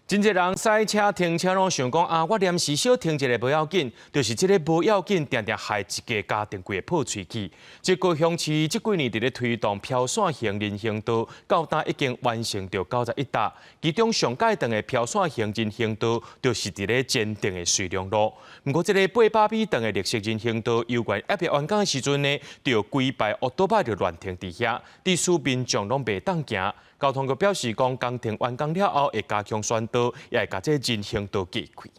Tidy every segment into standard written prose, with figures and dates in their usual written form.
真侪人塞车停车拢想讲啊，我临时小停一下不要紧，就是这个不要紧，常常害一家家庭规破喙齿。这高雄市这几年伫咧推动飘线型人行道，到今已经完成着91搭，其中上界长的飘线型人行道，就是伫咧坚定的瑞良路。不过，这个800米长的绿色人行道，有关一别完工的时阵呢，就规排奥多巴就乱停伫遐，地市民众拢袂当行。交通局表示，讲工程完工了后，会加强宣导，也会把这人行道加开。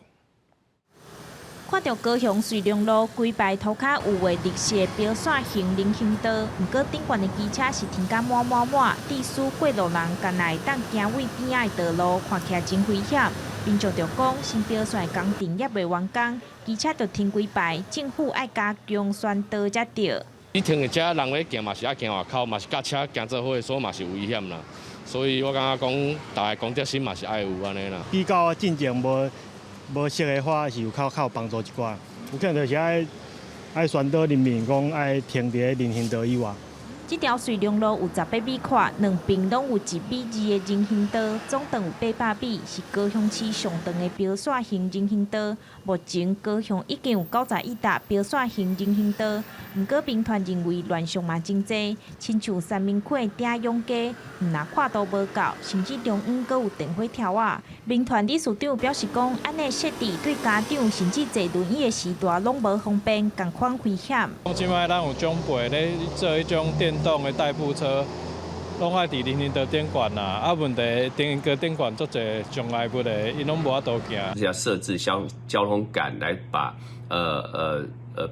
看到高雄瑞良路规排涂骹有画绿色标线型人行道，不过顶悬的机车是停甲满，地势过路人干来当行位边仔的道路，看起来真危险。民众就讲，新标线工程也未完工，机车就停几排，政府爱加强宣导才对。你停的遮人咧行嘛是爱行外口，嘛是甲车行做伙，所以嘛是危险啦。所以我感觉讲，大家公德心嘛是爱有安尼啦。比较进前无熟的话，是有较帮助一寡。有可能就是爱宣导人民讲爱停伫人行道以外。这条瑞良路有18米宽，两边拢有1比2的人行道，总长有800米，是高雄市上长的标线型人行道。目前高雄已经有91搭标线型人行道，不过民团认为乱象嘛真多，亲像三明溪顶涌街，唔若跨度无够，甚至中央阁有电火条啊。民团理事长表示讲，安尼设置对家长甚至坐轮椅的时代拢无方便，共款危险。即摆咱有长辈咧做迄种电动的代步车，拢爱伫人行道顶管啦。啊，问题人行道顶管足侪障碍物的，伊拢无法度行。是要设置交通杆来把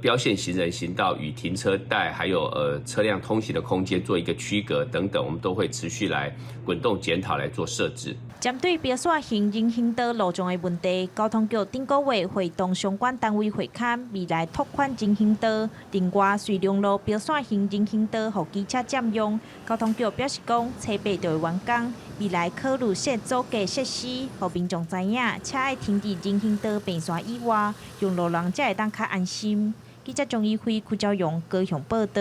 标线行人行道与停车带，还有车辆通行的空间做一个区隔等等，我们都会持续来滚动检讨来做设置。针对标线型人行道路障的问题，交通局顶个月会同相关单位会勘，未来拓宽人行道。另外，瑞良路标线型人行道予机车占用，交通局表示讲，车八就会完工，未来考虑设组架设施，让民众知影车爱停伫人行道边线以外，用路人才会当较安心。记者钟义辉、邱昭勇高雄报道。